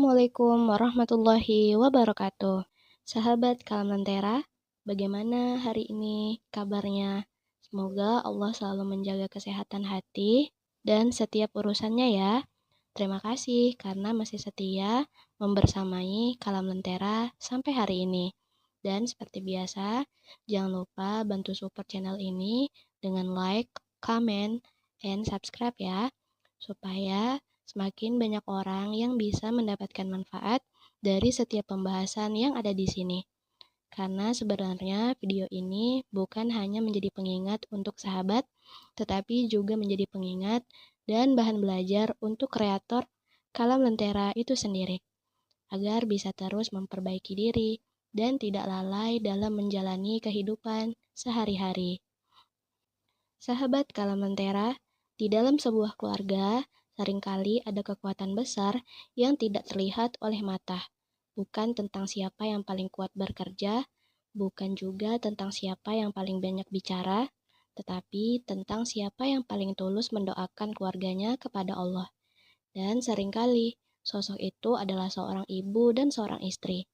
Assalamualaikum warahmatullahi wabarakatuh. Sahabat Kalam Lentera, bagaimana hari ini kabarnya? Semoga Allah selalu menjaga kesehatan hati dan setiap urusannya ya. Terima kasih karena masih setia membersamai Kalam Lentera sampai hari ini. Dan seperti biasa, jangan lupa bantu support channel ini dengan like, comment, and subscribe ya, supaya semakin banyak orang yang bisa mendapatkan manfaat dari setiap pembahasan yang ada di sini. Karena sebenarnya video ini bukan hanya menjadi pengingat untuk sahabat, tetapi juga menjadi pengingat dan bahan belajar untuk kreator Kalam Lentera itu sendiri, agar bisa terus memperbaiki diri dan tidak lalai dalam menjalani kehidupan sehari-hari. Sahabat Kalam Lentera, di dalam sebuah keluarga, seringkali ada kekuatan besar yang tidak terlihat oleh mata. Bukan tentang siapa yang paling kuat bekerja, bukan juga tentang siapa yang paling banyak bicara, tetapi tentang siapa yang paling tulus mendoakan keluarganya kepada Allah. Dan seringkali, sosok itu adalah seorang ibu dan seorang istri.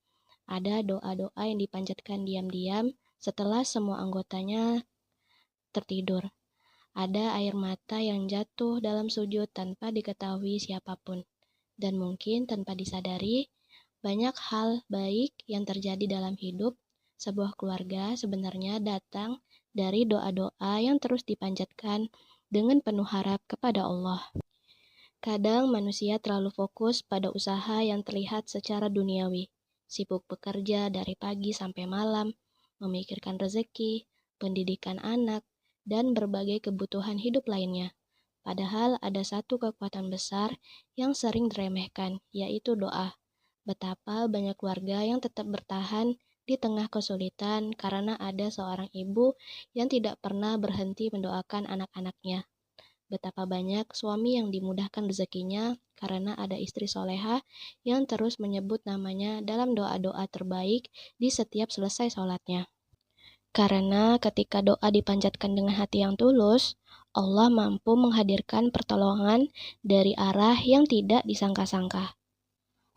Ada doa-doa yang dipanjatkan diam-diam setelah semua anggotanya tertidur. Ada air mata yang jatuh dalam sujud tanpa diketahui siapapun. Dan mungkin tanpa disadari, banyak hal baik yang terjadi dalam hidup sebuah keluarga sebenarnya datang dari doa-doa yang terus dipanjatkan dengan penuh harap kepada Allah. Kadang manusia terlalu fokus pada usaha yang terlihat secara duniawi, sibuk bekerja dari pagi sampai malam, memikirkan rezeki, pendidikan anak, dan berbagai kebutuhan hidup lainnya. Padahal ada satu kekuatan besar yang sering diremehkan, yaitu doa. Betapa banyak keluarga yang tetap bertahan di tengah kesulitan karena ada seorang ibu yang tidak pernah berhenti mendoakan anak-anaknya. Betapa banyak suami yang dimudahkan rezekinya karena ada istri soleha yang terus menyebut namanya dalam doa-doa terbaik di setiap selesai sholatnya. Karena ketika doa dipanjatkan dengan hati yang tulus, Allah mampu menghadirkan pertolongan dari arah yang tidak disangka-sangka.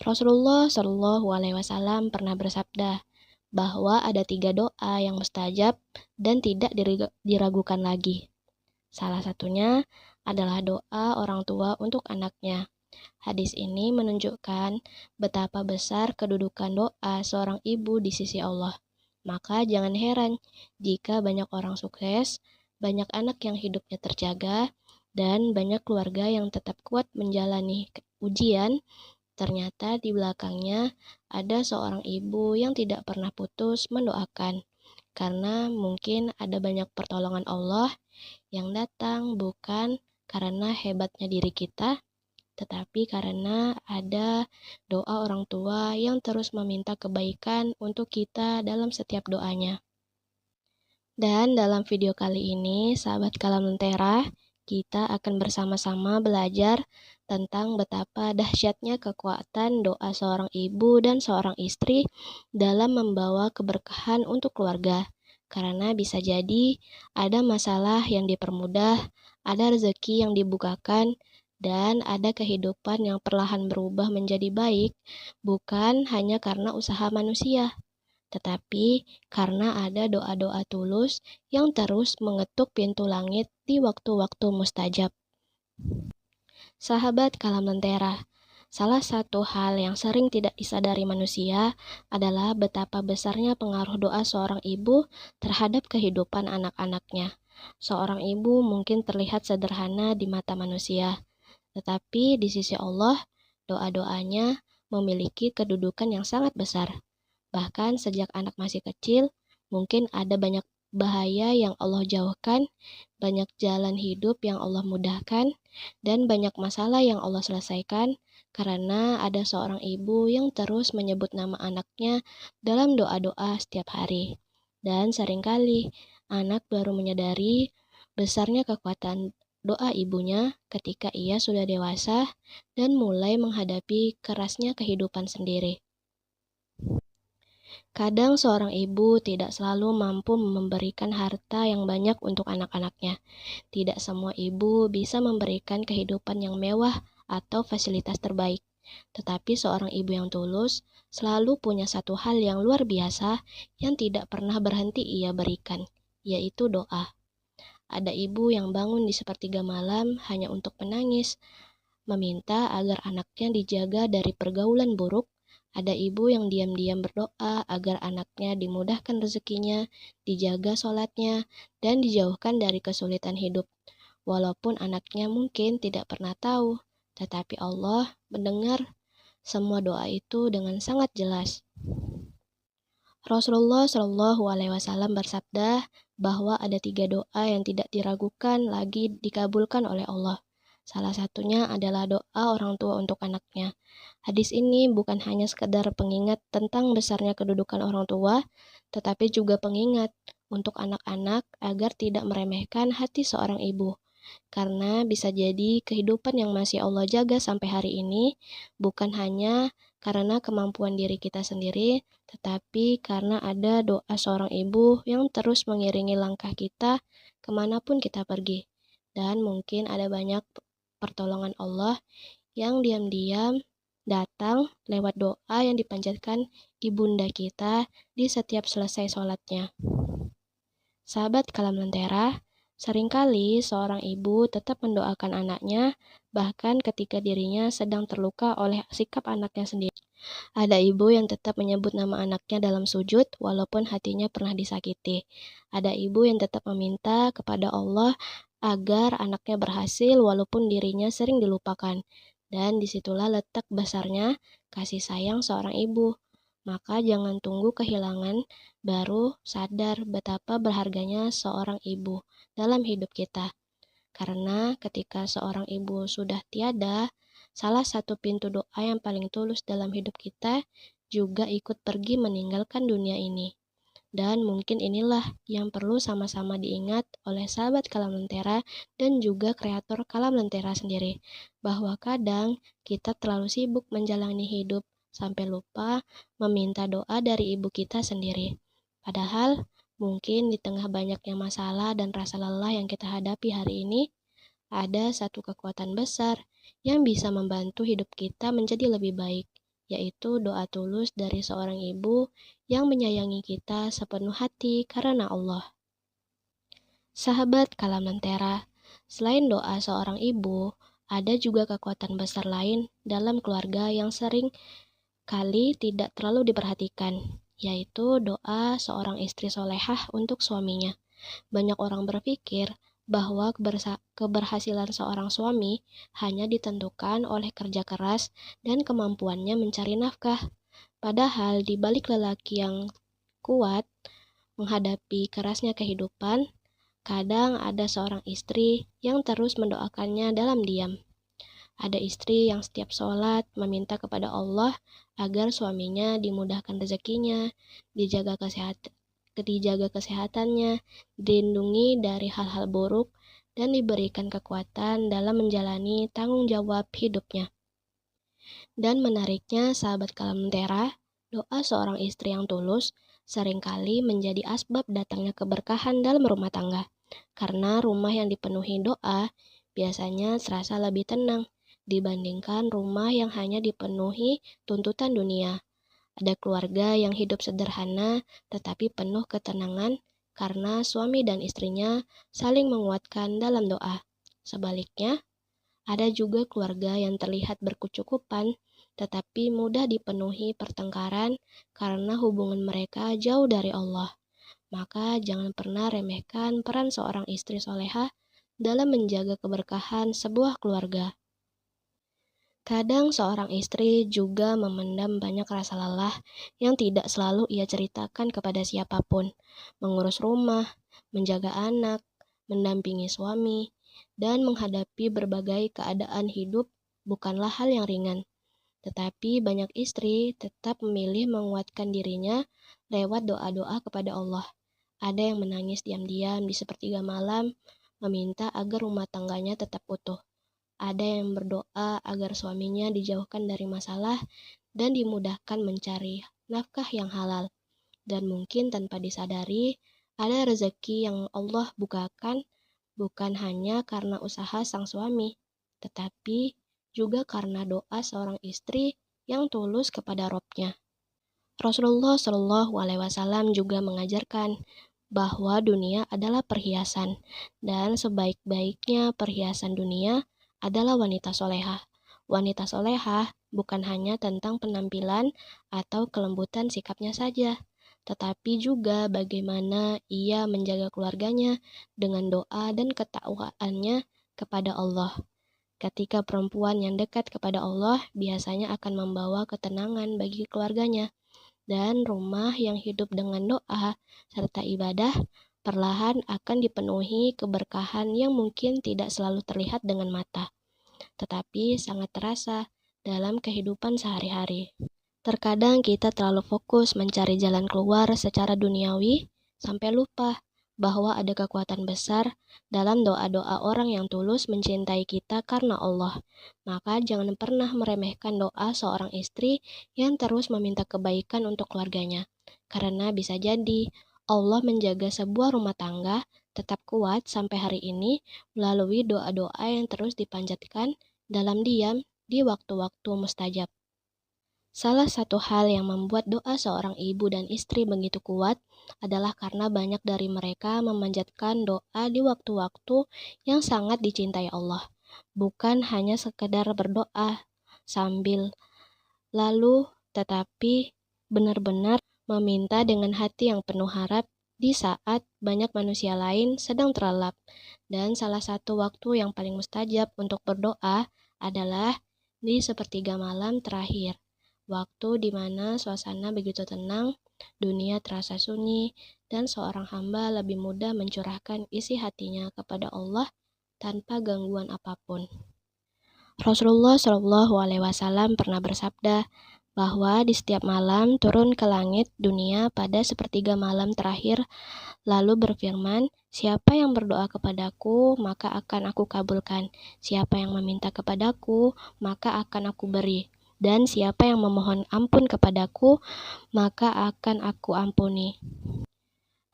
Rasulullah Shallallahu Alaihi Wasallam pernah bersabda bahwa ada 3 doa yang mustajab dan tidak diragukan lagi. Salah satunya adalah doa orang tua untuk anaknya. Hadis ini menunjukkan betapa besar kedudukan doa seorang ibu di sisi Allah. Maka jangan heran jika banyak orang sukses, banyak anak yang hidupnya terjaga, dan banyak keluarga yang tetap kuat menjalani ujian. Ternyata di belakangnya ada seorang ibu yang tidak pernah putus mendoakan. Karena mungkin ada banyak pertolongan Allah yang datang bukan karena hebatnya diri kita, tetapi karena ada doa orang tua yang terus meminta kebaikan untuk kita dalam setiap doanya. Dan dalam video kali ini, sahabat Kalam Lentera, kita akan bersama-sama belajar tentang betapa dahsyatnya kekuatan doa seorang ibu dan seorang istri dalam membawa keberkahan untuk keluarga. Karena bisa jadi ada masalah yang dipermudah, ada rezeki yang dibukakan, dan ada kehidupan yang perlahan berubah menjadi baik, bukan hanya karena usaha manusia, tetapi karena ada doa-doa tulus yang terus mengetuk pintu langit di waktu-waktu mustajab. Sahabat Kalam Lentera, salah satu hal yang sering tidak disadari manusia adalah betapa besarnya pengaruh doa seorang ibu terhadap kehidupan anak-anaknya. Seorang ibu mungkin terlihat sederhana di mata manusia, tetapi di sisi Allah, doa-doanya memiliki kedudukan yang sangat besar. Bahkan sejak anak masih kecil, mungkin ada banyak bahaya yang Allah jauhkan, banyak jalan hidup yang Allah mudahkan, dan banyak masalah yang Allah selesaikan karena ada seorang ibu yang terus menyebut nama anaknya dalam doa-doa setiap hari. Dan seringkali anak baru menyadari besarnya kekuatan doa ibunya ketika ia sudah dewasa dan mulai menghadapi kerasnya kehidupan sendiri. Kadang seorang ibu tidak selalu mampu memberikan harta yang banyak untuk anak-anaknya. Tidak semua ibu bisa memberikan kehidupan yang mewah atau fasilitas terbaik. Tetapi seorang ibu yang tulus selalu punya satu hal yang luar biasa yang tidak pernah berhenti ia berikan, yaitu doa. Ada ibu yang bangun di sepertiga malam hanya untuk menangis, meminta agar anaknya dijaga dari pergaulan buruk. Ada ibu yang diam-diam berdoa agar anaknya dimudahkan rezekinya, dijaga sholatnya, dan dijauhkan dari kesulitan hidup. Walaupun anaknya mungkin tidak pernah tahu, tetapi Allah mendengar semua doa itu dengan sangat jelas. Rasulullah Shallallahu Alaihi Wasallam bersabda bahwa ada 3 doa yang tidak diragukan lagi dikabulkan oleh Allah. Salah satunya adalah doa orang tua untuk anaknya. Hadis ini bukan hanya sekedar pengingat tentang besarnya kedudukan orang tua, tetapi juga pengingat untuk anak-anak agar tidak meremehkan hati seorang ibu. Karena bisa jadi kehidupan yang masih Allah jaga sampai hari ini bukan hanya karena kemampuan diri kita sendiri, tetapi karena ada doa seorang ibu yang terus mengiringi langkah kita kemanapun kita pergi. Dan mungkin ada banyak pertolongan Allah yang diam-diam datang lewat doa yang dipanjatkan ibunda kita di setiap selesai sholatnya. Sahabat Kalam Lentera, seringkali seorang ibu tetap mendoakan anaknya, bahkan ketika dirinya sedang terluka oleh sikap anaknya sendiri. Ada ibu yang tetap menyebut nama anaknya dalam sujud, walaupun hatinya pernah disakiti. Ada ibu yang tetap meminta kepada Allah agar anaknya berhasil, walaupun dirinya sering dilupakan. Dan disitulah letak besarnya kasih sayang seorang ibu. Maka jangan tunggu kehilangan baru sadar betapa berharganya seorang ibu dalam hidup kita. Karena ketika seorang ibu sudah tiada, salah satu pintu doa yang paling tulus dalam hidup kita juga ikut pergi meninggalkan dunia ini. Dan mungkin inilah yang perlu sama-sama diingat oleh sahabat Kalam Lentera dan juga kreator Kalam Lentera sendiri, bahwa kadang kita terlalu sibuk menjalani hidup sampai lupa meminta doa dari ibu kita sendiri. Padahal mungkin di tengah banyaknya masalah dan rasa lelah yang kita hadapi hari ini, ada satu kekuatan besar yang bisa membantu hidup kita menjadi lebih baik, yaitu doa tulus dari seorang ibu yang menyayangi kita sepenuh hati karena Allah. Sahabat Kalam Lentera, selain doa seorang ibu, ada juga kekuatan besar lain dalam keluarga yang sering kali tidak terlalu diperhatikan, yaitu doa seorang istri solehah untuk suaminya. Banyak orang berpikir bahwa keberhasilan seorang suami hanya ditentukan oleh kerja keras dan kemampuannya mencari nafkah. Padahal di balik lelaki yang kuat menghadapi kerasnya kehidupan, kadang ada seorang istri yang terus mendoakannya dalam diam. Ada istri yang setiap sholat meminta kepada Allah agar suaminya dimudahkan rezekinya, dijaga kesehatannya, dilindungi dari hal-hal buruk, dan diberikan kekuatan dalam menjalani tanggung jawab hidupnya. Dan menariknya, sahabat Kalam Lentera, doa seorang istri yang tulus seringkali menjadi asbab datangnya keberkahan dalam rumah tangga. Karena rumah yang dipenuhi doa biasanya serasa lebih tenang dibandingkan rumah yang hanya dipenuhi tuntutan dunia. Ada keluarga yang hidup sederhana tetapi penuh ketenangan karena suami dan istrinya saling menguatkan dalam doa. Sebaliknya, ada juga keluarga yang terlihat berkecukupan tetapi mudah dipenuhi pertengkaran karena hubungan mereka jauh dari Allah. Maka jangan pernah remehkan peran seorang istri solehah dalam menjaga keberkahan sebuah keluarga. Kadang seorang istri juga memendam banyak rasa lelah yang tidak selalu ia ceritakan kepada siapapun. Mengurus rumah, menjaga anak, mendampingi suami, dan menghadapi berbagai keadaan hidup bukanlah hal yang ringan. Tetapi banyak istri tetap memilih menguatkan dirinya lewat doa-doa kepada Allah. Ada yang menangis diam-diam di sepertiga malam, meminta agar rumah tangganya tetap utuh. Ada yang berdoa agar suaminya dijauhkan dari masalah dan dimudahkan mencari nafkah yang halal. Dan mungkin tanpa disadari, ada rezeki yang Allah bukakan bukan hanya karena usaha sang suami, tetapi juga karena doa seorang istri yang tulus kepada Robnya. Rasulullah Shallallahu Alaihi Wasallam juga mengajarkan bahwa dunia adalah perhiasan dan sebaik-baiknya perhiasan dunia adalah wanita solehah. Wanita solehah bukan hanya tentang penampilan atau kelembutan sikapnya saja, tetapi juga bagaimana ia menjaga keluarganya dengan doa dan ketakwaannya kepada Allah. Ketika perempuan yang dekat kepada Allah biasanya akan membawa ketenangan bagi keluarganya, dan rumah yang hidup dengan doa serta ibadah perlahan akan dipenuhi keberkahan yang mungkin tidak selalu terlihat dengan mata, tetapi sangat terasa dalam kehidupan sehari-hari. Terkadang kita terlalu fokus mencari jalan keluar secara duniawi sampai lupa bahwa ada kekuatan besar dalam doa-doa orang yang tulus mencintai kita karena Allah. Maka jangan pernah meremehkan doa seorang istri yang terus meminta kebaikan untuk keluarganya. Karena bisa jadi Allah menjaga sebuah rumah tangga tetap kuat sampai hari ini melalui doa-doa yang terus dipanjatkan dalam diam di waktu-waktu mustajab. Salah satu hal yang membuat doa seorang ibu dan istri begitu kuat adalah karena banyak dari mereka memanjatkan doa di waktu-waktu yang sangat dicintai Allah. Bukan hanya sekedar berdoa sambil lalu, tetapi benar-benar meminta dengan hati yang penuh harap di saat banyak manusia lain sedang terlelap. Dan salah satu waktu yang paling mustajab untuk berdoa adalah di sepertiga malam terakhir. Waktu di mana suasana begitu tenang, dunia terasa sunyi, dan seorang hamba lebih mudah mencurahkan isi hatinya kepada Allah tanpa gangguan apapun. Rasulullah Shallallahu Alaihi Wasallam pernah bersabda bahwa di setiap malam turun ke langit dunia pada sepertiga malam terakhir, lalu berfirman, "Siapa yang berdoa kepadaku, maka akan aku kabulkan. Siapa yang meminta kepadaku, maka akan aku beri. Dan siapa yang memohon ampun kepadaku, maka akan aku ampuni."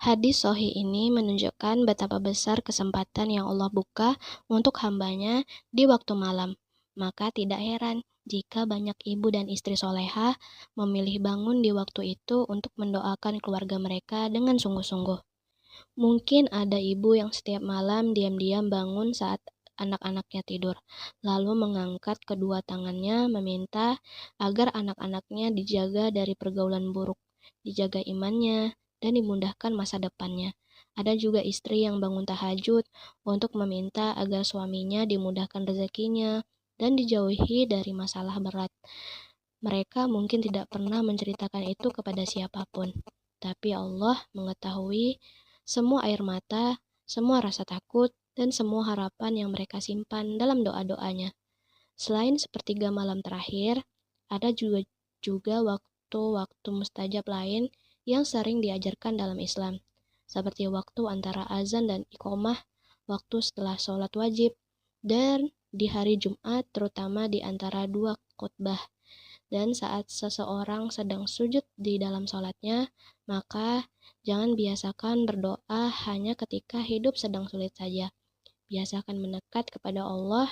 Hadis sahih ini menunjukkan betapa besar kesempatan yang Allah buka untuk hambanya di waktu malam. Maka tidak heran jika banyak ibu dan istri soleha memilih bangun di waktu itu untuk mendoakan keluarga mereka dengan sungguh-sungguh. Mungkin ada ibu yang setiap malam diam-diam bangun saat anak-anaknya tidur, lalu mengangkat kedua tangannya meminta agar anak-anaknya dijaga dari pergaulan buruk, dijaga imannya, dan dimudahkan masa depannya. Ada juga istri yang bangun tahajud untuk meminta agar suaminya dimudahkan rezekinya dan dijauhi dari masalah berat. Mereka mungkin tidak pernah menceritakan itu kepada siapapun, tapi Allah mengetahui semua air mata, semua rasa takut, dan semua harapan yang mereka simpan dalam doa-doanya. Selain sepertiga malam terakhir, ada juga waktu-waktu mustajab lain yang sering diajarkan dalam Islam, seperti waktu antara azan dan iqomah, waktu setelah sholat wajib, dan di hari Jumat terutama di antara dua khutbah. Dan saat seseorang sedang sujud di dalam sholatnya, maka jangan biasakan berdoa hanya ketika hidup sedang sulit saja. Biasakan mendekat kepada Allah,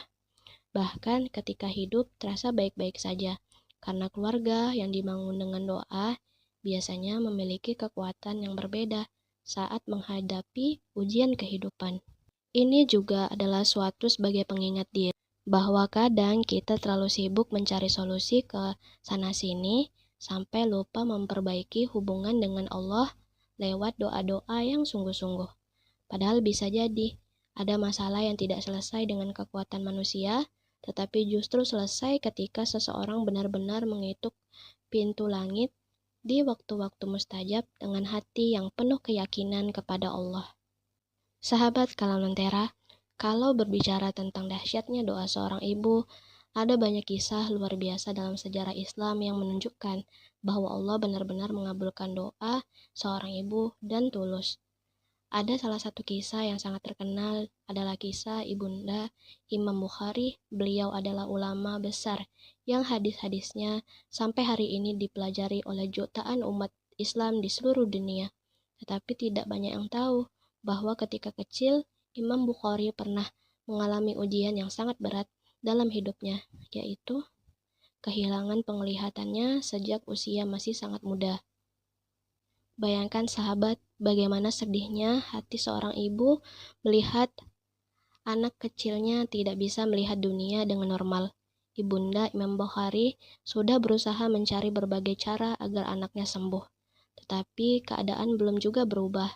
bahkan ketika hidup terasa baik-baik saja. Karena keluarga yang dibangun dengan doa biasanya memiliki kekuatan yang berbeda saat menghadapi ujian kehidupan. Ini juga adalah suatu sebagai pengingat diri bahwa kadang kita terlalu sibuk mencari solusi ke sana-sini sampai lupa memperbaiki hubungan dengan Allah lewat doa-doa yang sungguh-sungguh. Padahal bisa jadi ada masalah yang tidak selesai dengan kekuatan manusia, tetapi justru selesai ketika seseorang benar-benar mengetuk pintu langit di waktu-waktu mustajab dengan hati yang penuh keyakinan kepada Allah. Sahabat Kalam Lentera, kalau berbicara tentang dahsyatnya doa seorang ibu, ada banyak kisah luar biasa dalam sejarah Islam yang menunjukkan bahwa Allah benar-benar mengabulkan doa seorang ibu dan tulus. Ada salah satu kisah yang sangat terkenal adalah kisah Ibunda Imam Bukhari. Beliau adalah ulama besar yang hadis-hadisnya sampai hari ini dipelajari oleh jutaan umat Islam di seluruh dunia. Tetapi tidak banyak yang tahu bahwa ketika kecil Imam Bukhari pernah mengalami ujian yang sangat berat dalam hidupnya, yaitu kehilangan penglihatannya sejak usia masih sangat muda. Bayangkan sahabat, bagaimana sedihnya hati seorang ibu melihat anak kecilnya tidak bisa melihat dunia dengan normal. Ibunda Imam Bukhari sudah berusaha mencari berbagai cara agar anaknya sembuh. Tetapi keadaan belum juga berubah.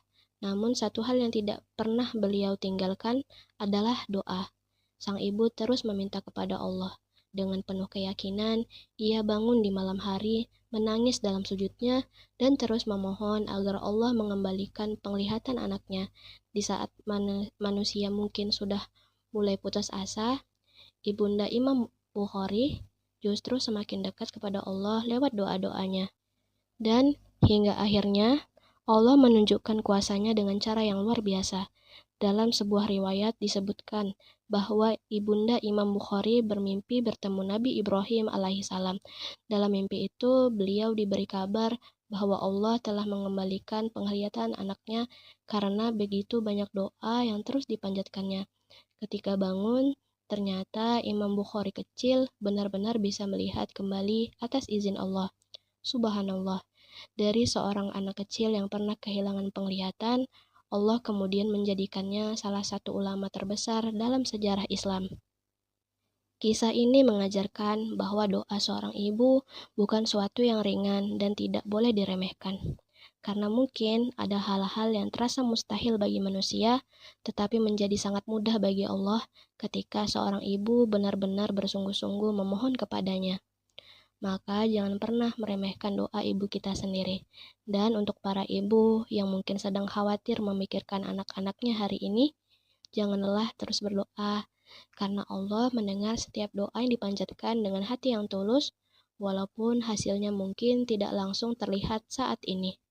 Namun satu hal yang tidak pernah beliau tinggalkan adalah doa. Sang ibu terus meminta kepada Allah. Dengan penuh keyakinan, ia bangun di malam hari, menangis dalam sujudnya, dan terus memohon agar Allah mengembalikan penglihatan anaknya. Di saat manusia mungkin sudah mulai putus asa, Ibunda Imam Bukhari justru semakin dekat kepada Allah lewat doa-doanya. Dan hingga akhirnya Allah menunjukkan kuasanya dengan cara yang luar biasa. Dalam sebuah riwayat disebutkan bahwa Ibunda Imam Bukhari bermimpi bertemu Nabi Ibrahim alaihissalam. Dalam mimpi itu beliau diberi kabar bahwa Allah telah mengembalikan penglihatan anaknya karena begitu banyak doa yang terus dipanjatkannya. Ketika bangun, ternyata Imam Bukhari kecil benar-benar bisa melihat kembali atas izin Allah. Subhanallah, dari seorang anak kecil yang pernah kehilangan penglihatan, Allah kemudian menjadikannya salah satu ulama terbesar dalam sejarah Islam. Kisah ini mengajarkan bahwa doa seorang ibu bukan suatu yang ringan dan tidak boleh diremehkan. Karena mungkin ada hal-hal yang terasa mustahil bagi manusia, tetapi menjadi sangat mudah bagi Allah ketika seorang ibu benar-benar bersungguh-sungguh memohon kepadanya. Maka jangan pernah meremehkan doa ibu kita sendiri. Dan untuk para ibu yang mungkin sedang khawatir memikirkan anak-anaknya hari ini, jangan lelah terus berdoa, karena Allah mendengar setiap doa yang dipanjatkan dengan hati yang tulus, walaupun hasilnya mungkin tidak langsung terlihat saat ini.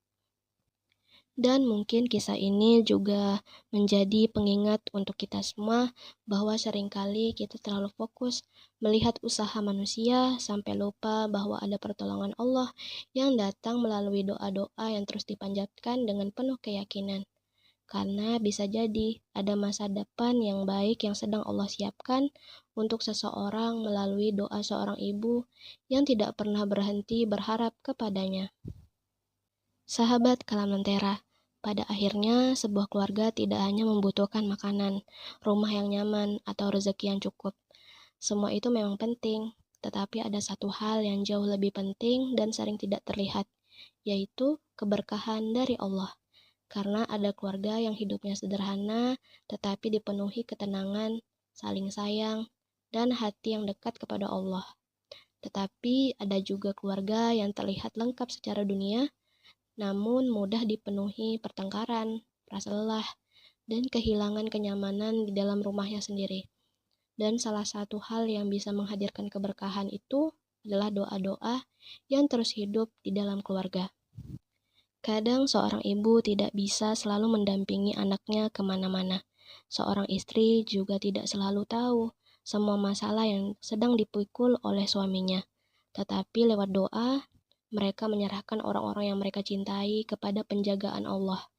Dan mungkin kisah ini juga menjadi pengingat untuk kita semua bahwa seringkali kita terlalu fokus melihat usaha manusia sampai lupa bahwa ada pertolongan Allah yang datang melalui doa-doa yang terus dipanjatkan dengan penuh keyakinan. Karena bisa jadi ada masa depan yang baik yang sedang Allah siapkan untuk seseorang melalui doa seorang ibu yang tidak pernah berhenti berharap kepadanya. Sahabat Kalam Lentera, pada akhirnya sebuah keluarga tidak hanya membutuhkan makanan, rumah yang nyaman, atau rezeki yang cukup. Semua itu memang penting, tetapi ada satu hal yang jauh lebih penting dan sering tidak terlihat, yaitu keberkahan dari Allah. Karena ada keluarga yang hidupnya sederhana, tetapi dipenuhi ketenangan, saling sayang, dan hati yang dekat kepada Allah. Tetapi ada juga keluarga yang terlihat lengkap secara dunia, namun mudah dipenuhi pertengkaran, rasa lelah, dan kehilangan kenyamanan di dalam rumahnya sendiri. Dan salah satu hal yang bisa menghadirkan keberkahan itu adalah doa-doa yang terus hidup di dalam keluarga. Kadang seorang ibu tidak bisa selalu mendampingi anaknya kemana-mana. Seorang istri juga tidak selalu tahu semua masalah yang sedang dipikul oleh suaminya. Tetapi lewat doa, mereka menyerahkan orang-orang yang mereka cintai kepada penjagaan Allah.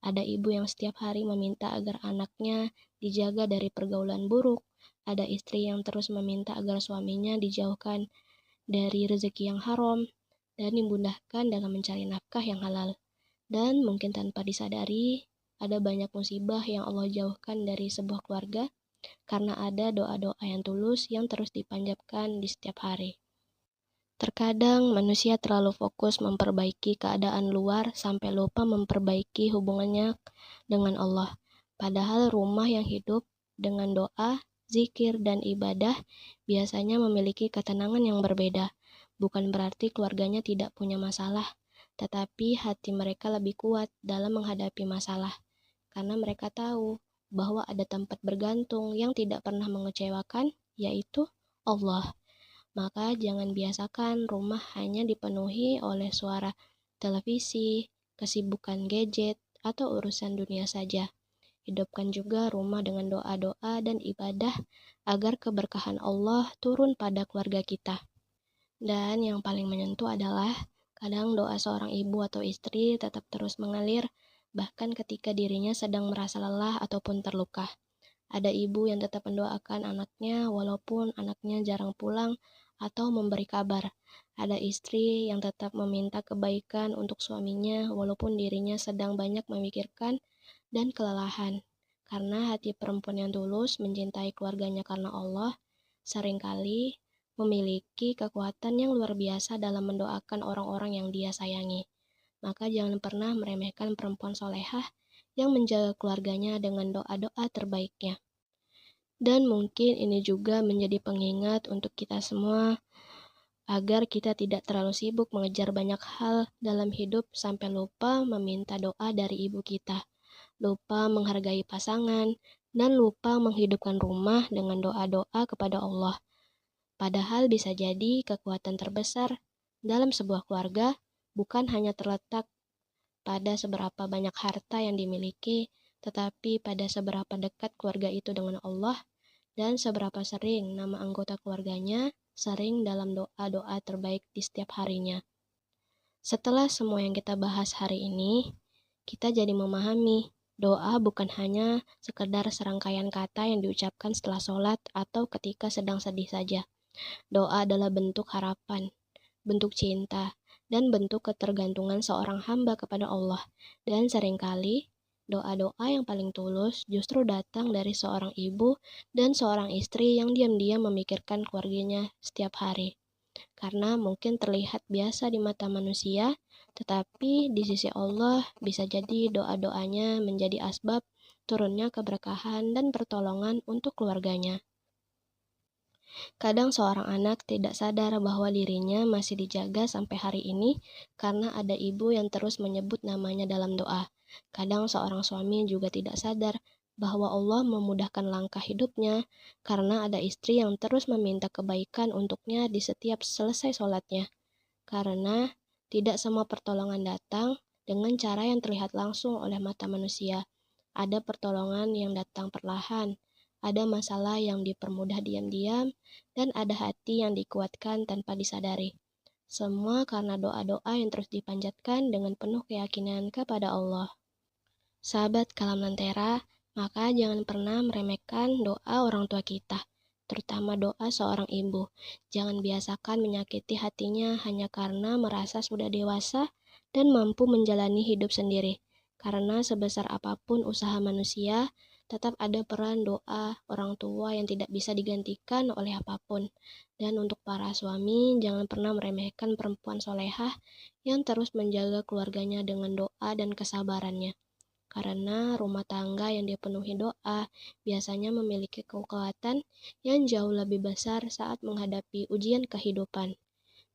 Ada ibu yang setiap hari meminta agar anaknya dijaga dari pergaulan buruk. Ada istri yang terus meminta agar suaminya dijauhkan dari rezeki yang haram dan dimudahkan dalam mencari nafkah yang halal. Dan mungkin tanpa disadari, ada banyak musibah yang Allah jauhkan dari sebuah keluarga karena ada doa-doa yang tulus yang terus dipanjatkan di setiap hari. Terkadang manusia terlalu fokus memperbaiki keadaan luar sampai lupa memperbaiki hubungannya dengan Allah. Padahal rumah yang hidup dengan doa, zikir, dan ibadah biasanya memiliki ketenangan yang berbeda. Bukan berarti keluarganya tidak punya masalah, tetapi hati mereka lebih kuat dalam menghadapi masalah. Karena mereka tahu bahwa ada tempat bergantung yang tidak pernah mengecewakan, yaitu Allah. Maka jangan biasakan rumah hanya dipenuhi oleh suara televisi, kesibukan gadget, atau urusan dunia saja. Hidupkan juga rumah dengan doa-doa dan ibadah agar keberkahan Allah turun pada keluarga kita. Dan yang paling menyentuh adalah kadang doa seorang ibu atau istri tetap terus mengalir bahkan ketika dirinya sedang merasa lelah ataupun terluka. Ada ibu yang tetap mendoakan anaknya walaupun anaknya jarang pulang atau memberi kabar. Ada istri yang tetap meminta kebaikan untuk suaminya walaupun dirinya sedang banyak memikirkan dan kelelahan. Karena hati perempuan yang tulus mencintai keluarganya karena Allah, seringkali memiliki kekuatan yang luar biasa dalam mendoakan orang-orang yang dia sayangi. Maka jangan pernah meremehkan perempuan solehah yang menjaga keluarganya dengan doa-doa terbaiknya. Dan mungkin ini juga menjadi pengingat untuk kita semua agar kita tidak terlalu sibuk mengejar banyak hal dalam hidup sampai lupa meminta doa dari ibu kita, lupa menghargai pasangan, dan lupa menghidupkan rumah dengan doa-doa kepada Allah. Padahal bisa jadi kekuatan terbesar dalam sebuah keluarga bukan hanya terletak pada seberapa banyak harta yang dimiliki, tetapi pada seberapa dekat keluarga itu dengan Allah dan seberapa sering nama anggota keluarganya sering dalam doa-doa terbaik di setiap harinya. Setelah semua yang kita bahas hari ini, kita jadi memahami doa bukan hanya sekedar serangkaian kata yang diucapkan setelah sholat atau ketika sedang sedih saja. Doa adalah bentuk harapan, bentuk cinta, dan bentuk ketergantungan seorang hamba kepada Allah. Dan seringkali doa-doa yang paling tulus justru datang dari seorang ibu dan seorang istri yang diam-diam memikirkan keluarganya setiap hari. Karena mungkin terlihat biasa di mata manusia, tetapi di sisi Allah bisa jadi doa-doanya menjadi asbab turunnya keberkahan dan pertolongan untuk keluarganya. Kadang seorang anak tidak sadar bahwa dirinya masih dijaga sampai hari ini karena ada ibu yang terus menyebut namanya dalam doa. Kadang seorang suami juga tidak sadar bahwa Allah memudahkan langkah hidupnya karena ada istri yang terus meminta kebaikan untuknya di setiap selesai sholatnya. Karena tidak semua pertolongan datang dengan cara yang terlihat langsung oleh mata manusia. Ada pertolongan yang datang perlahan, ada masalah yang dipermudah diam-diam, dan ada hati yang dikuatkan tanpa disadari. Semua karena doa-doa yang terus dipanjatkan dengan penuh keyakinan kepada Allah. Sahabat Kalam Lentera, maka jangan pernah meremehkan doa orang tua kita, terutama doa seorang ibu. Jangan biasakan menyakiti hatinya hanya karena merasa sudah dewasa dan mampu menjalani hidup sendiri. Karena sebesar apapun usaha manusia, tetap ada peran doa orang tua yang tidak bisa digantikan oleh apapun. Dan untuk para suami, jangan pernah meremehkan perempuan solehah yang terus menjaga keluarganya dengan doa dan kesabarannya. Karena rumah tangga yang dipenuhi doa biasanya memiliki kekuatan yang jauh lebih besar saat menghadapi ujian kehidupan.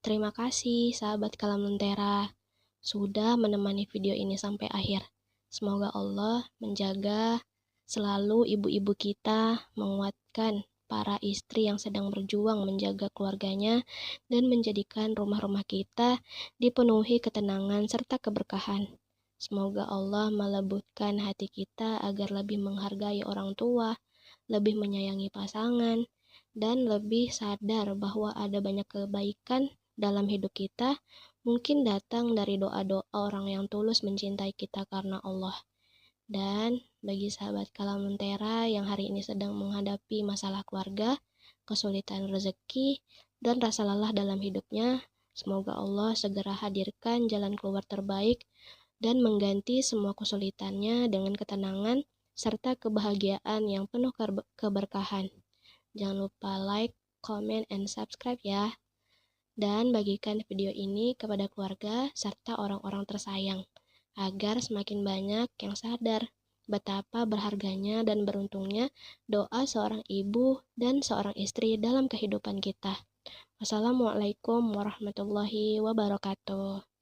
Terima kasih sahabat Kalam Lentera sudah menemani video ini sampai akhir. Semoga Allah menjaga selalu ibu-ibu kita, menguatkan para istri yang sedang berjuang menjaga keluarganya, dan menjadikan rumah-rumah kita dipenuhi ketenangan serta keberkahan. Semoga Allah melembutkan hati kita agar lebih menghargai orang tua, lebih menyayangi pasangan, dan lebih sadar bahwa ada banyak kebaikan dalam hidup kita, mungkin datang dari doa-doa orang yang tulus mencintai kita karena Allah. Dan bagi sahabat Kalam Lentera yang hari ini sedang menghadapi masalah keluarga, kesulitan rezeki, dan rasa lelah dalam hidupnya, semoga Allah segera hadirkan jalan keluar terbaik dan mengganti semua kesulitannya dengan ketenangan serta kebahagiaan yang penuh keberkahan. Jangan lupa like, comment, and subscribe ya. Dan bagikan video ini kepada keluarga serta orang-orang tersayang, agar semakin banyak yang sadar betapa berharganya dan beruntungnya doa seorang ibu dan seorang istri dalam kehidupan kita. Wassalamualaikum warahmatullahi wabarakatuh.